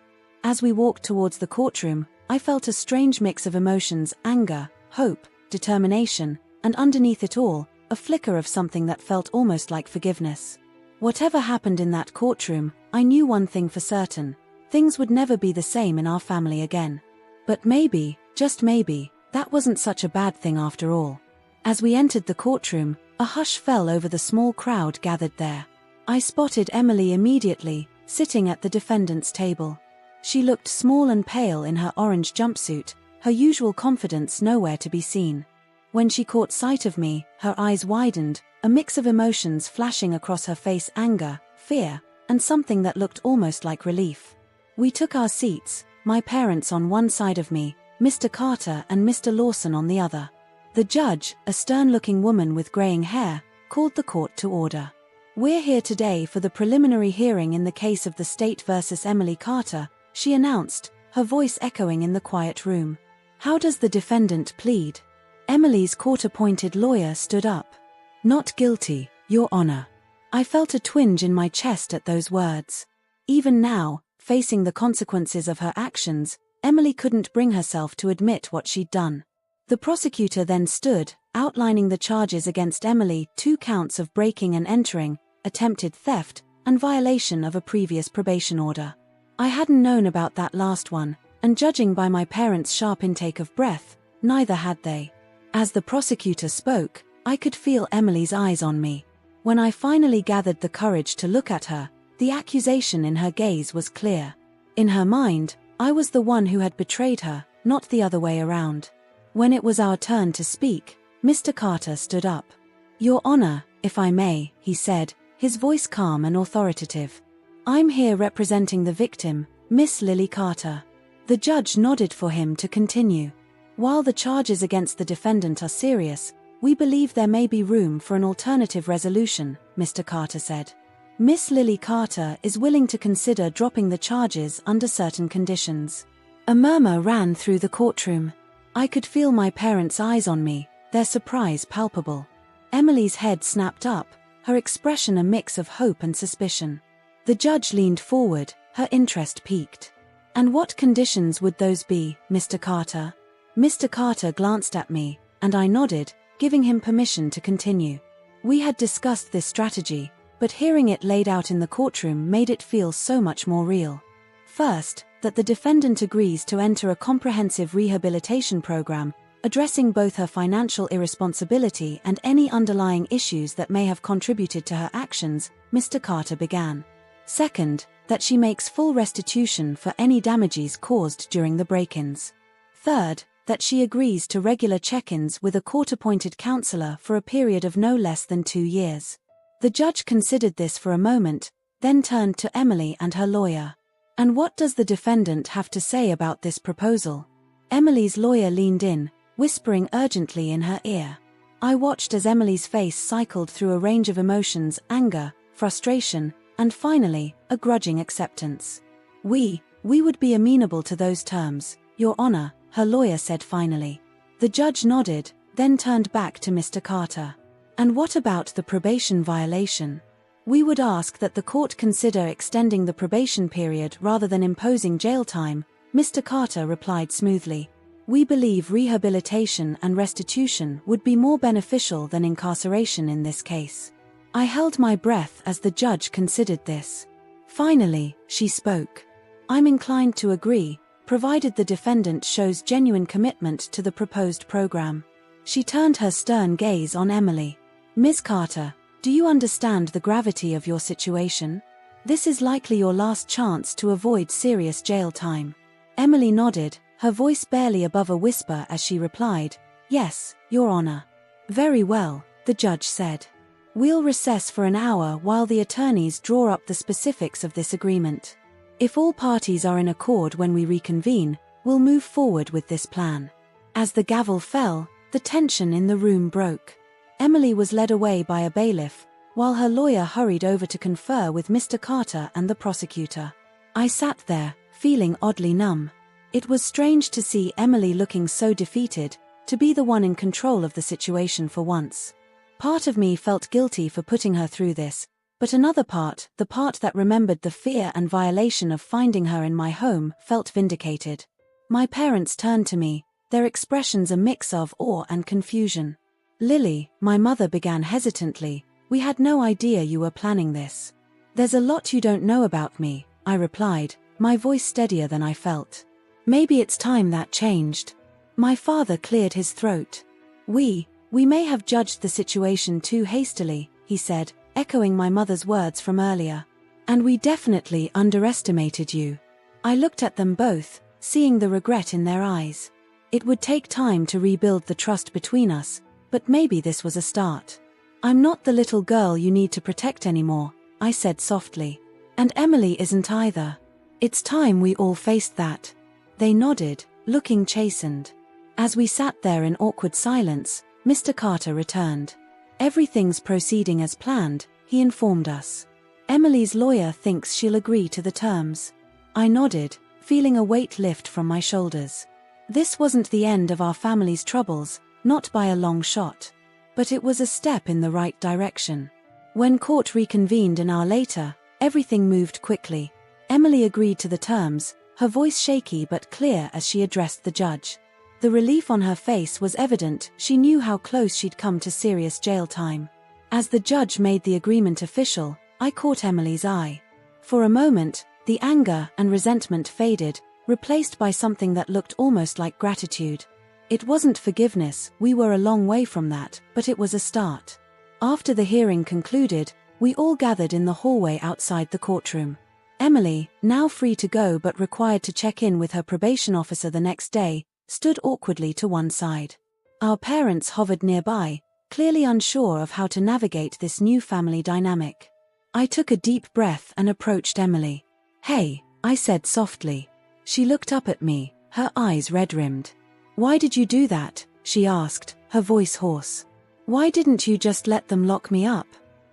As we walked towards the courtroom, I felt a strange mix of emotions: anger, hope, determination, and underneath it all, a flicker of something that felt almost like forgiveness. Whatever happened in that courtroom, I knew one thing for certain: things would never be the same in our family again. But maybe, just maybe, that wasn't such a bad thing after all. As we entered the courtroom, a hush fell over the small crowd gathered there. I spotted Emily immediately, sitting at the defendant's table. She looked small and pale in her orange jumpsuit, her usual confidence nowhere to be seen. When she caught sight of me, her eyes widened, a mix of emotions flashing across her face: anger, fear, and something that looked almost like relief. We took our seats, my parents on one side of me, Mr. Carter and Mr. Lawson on the other. The judge, a stern-looking woman with graying hair, called the court to order. "We're here today for the preliminary hearing in the case of the state versus Emily Carter," she announced, her voice echoing in the quiet room. "How does the defendant plead?" Emily's court-appointed lawyer stood up. "Not guilty, Your Honor." I felt a twinge in my chest at those words. Even now, facing the consequences of her actions, Emily couldn't bring herself to admit what she'd done. The prosecutor then stood, outlining the charges against Emily: 2 counts of breaking and entering, attempted theft, and violation of a previous probation order. I hadn't known about that last one, and judging by my parents' sharp intake of breath, neither had they. As the prosecutor spoke, I could feel Emily's eyes on me. When I finally gathered the courage to look at her, the accusation in her gaze was clear. In her mind, I was the one who had betrayed her, not the other way around. When it was our turn to speak, Mr. Carter stood up. "Your Honor, if I may," he said, his voice calm and authoritative. "I'm here representing the victim, Miss Lily Carter." The judge nodded for him to continue. "While the charges against the defendant are serious, we believe there may be room for an alternative resolution," Mr. Carter said. "Miss Lily Carter is willing to consider dropping the charges under certain conditions." A murmur ran through the courtroom. I could feel my parents' eyes on me, their surprise palpable. Emily's head snapped up, her expression a mix of hope and suspicion. The judge leaned forward, her interest piqued. "And what conditions would those be, Mr. Carter?" Mr. Carter glanced at me, and I nodded, giving him permission to continue. We had discussed this strategy, but hearing it laid out in the courtroom made it feel so much more real. First, that the defendant agrees to enter a comprehensive rehabilitation program, addressing both her financial irresponsibility and any underlying issues that may have contributed to her actions, Mr. Carter began. Second, that she makes full restitution for any damages caused during the break-ins. Third, that she agrees to regular check-ins with a court-appointed counselor for a period of no less than 2 years. The judge considered this for a moment, then turned to Emily and her lawyer. "And what does the defendant have to say about this proposal?" Emily's lawyer leaned in, whispering urgently in her ear. I watched as Emily's face cycled through a range of emotions: anger, frustration, and finally, a grudging acceptance. We would be amenable to those terms, Your Honor," her lawyer said finally. The judge nodded, then turned back to Mr. Carter. "And what about the probation violation?" "We would ask that the court consider extending the probation period rather than imposing jail time," Mr. Carter replied smoothly. "We believe rehabilitation and restitution would be more beneficial than incarceration in this case." I held my breath as the judge considered this. Finally, she spoke. "I'm inclined to agree, provided the defendant shows genuine commitment to the proposed program." She turned her stern gaze on Emily. "Ms. Carter, do you understand the gravity of your situation? This is likely your last chance to avoid serious jail time." Emily nodded, her voice barely above a whisper as she replied, "Yes, Your Honor." "Very well," the judge said. "We'll recess for an hour while the attorneys draw up the specifics of this agreement. If all parties are in accord when we reconvene, we'll move forward with this plan." As the gavel fell, the tension in the room broke. Emily was led away by a bailiff, while her lawyer hurried over to confer with Mr. Carter and the prosecutor. I sat there, feeling oddly numb. It was strange to see Emily looking so defeated, to be the one in control of the situation for once. Part of me felt guilty for putting her through this, but another part, the part that remembered the fear and violation of finding her in my home, felt vindicated. My parents turned to me, their expressions a mix of awe and confusion. "Lily," my mother began hesitantly, "we had no idea you were planning this." "There's a lot you don't know about me," I replied, my voice steadier than I felt. "Maybe it's time that changed." My father cleared his throat. We may have judged the situation too hastily," he said, echoing my mother's words from earlier. "And we definitely underestimated you." I looked at them both, seeing the regret in their eyes. It would take time to rebuild the trust between us, but maybe this was a start. "I'm not the little girl you need to protect anymore," I said softly. "And Emily isn't either. It's time we all faced that." They nodded, looking chastened. As we sat there in awkward silence, Mr. Carter returned. "Everything's proceeding as planned," he informed us. "Emily's lawyer thinks she'll agree to the terms." I nodded, feeling a weight lift from my shoulders. This wasn't the end of our family's troubles, not by a long shot. But it was a step in the right direction. When court reconvened an hour later, everything moved quickly. Emily agreed to the terms, her voice shaky but clear as she addressed the judge. The relief on her face was evident. She knew how close she'd come to serious jail time. As the judge made the agreement official, I caught Emily's eye. For a moment, the anger and resentment faded, replaced by something that looked almost like gratitude. It wasn't forgiveness, we were a long way from that, but it was a start. After the hearing concluded, we all gathered in the hallway outside the courtroom. Emily, now free to go but required to check in with her probation officer the next day, stood awkwardly to one side. Our parents hovered nearby, clearly unsure of how to navigate this new family dynamic. I took a deep breath and approached Emily. "Hey," I said softly. She looked up at me, her eyes red-rimmed. "Why did you do that?" she asked, her voice hoarse. "Why didn't you just let them lock me up?"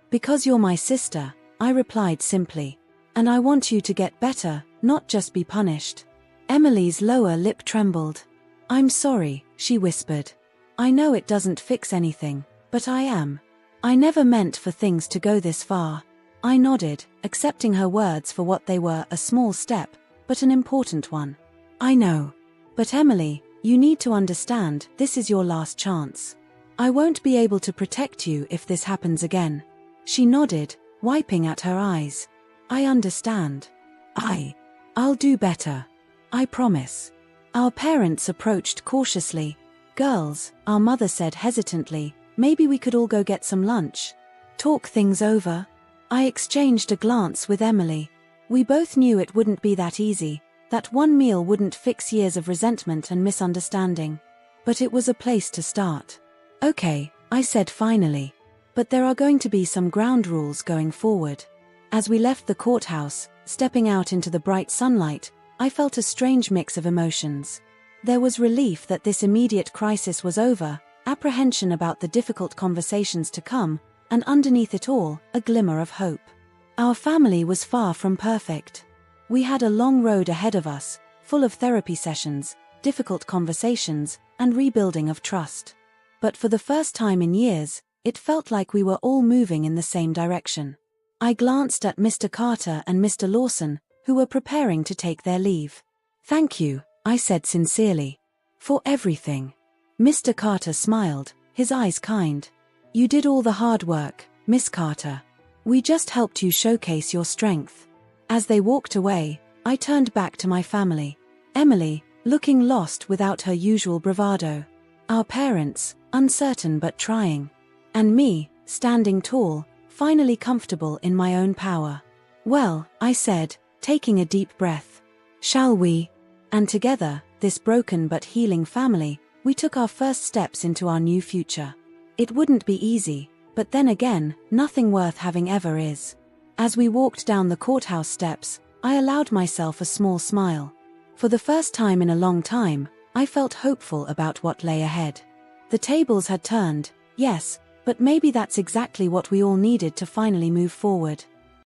"Because you're my sister," I replied simply. "And I want you to get better, not just be punished." Emily's lower lip trembled. "I'm sorry," she whispered. "I know it doesn't fix anything, but I am. I never meant for things to go this far." I nodded, accepting her words for what they were, a small step, but an important one. "I know. But Emily, you need to understand, this is your last chance. I won't be able to protect you if this happens again." She nodded, wiping at her eyes. "I understand. I'll do better. I promise." Our parents approached cautiously. "Girls," our mother said hesitantly, "maybe we could all go get some lunch. Talk things over." I exchanged a glance with Emily. We both knew it wouldn't be that easy, that one meal wouldn't fix years of resentment and misunderstanding. But it was a place to start. "Okay," I said finally. "But there are going to be some ground rules going forward." As we left the courthouse, stepping out into the bright sunlight, I felt a strange mix of emotions. There was relief that this immediate crisis was over, apprehension about the difficult conversations to come, and underneath it all, a glimmer of hope. Our family was far from perfect. We had a long road ahead of us, full of therapy sessions, difficult conversations, and rebuilding of trust. But for the first time in years, it felt like we were all moving in the same direction. I glanced at Mr. Carter and Mr. Lawson, who were preparing to take their leave. "Thank you," I said sincerely. "For everything." Mr. Carter smiled, his eyes kind. "You did all the hard work, Miss Carter. We just helped you showcase your strength." As they walked away, I turned back to my family. Emily, looking lost without her usual bravado. Our parents, uncertain but trying. And me, standing tall, finally comfortable in my own power. "Well," I said, taking a deep breath. "Shall we?" And together, this broken but healing family, we took our first steps into our new future. It wouldn't be easy, but then again, nothing worth having ever is. As we walked down the courthouse steps, I allowed myself a small smile. For the first time in a long time, I felt hopeful about what lay ahead. The tables had turned, yes, but maybe that's exactly what we all needed to finally move forward.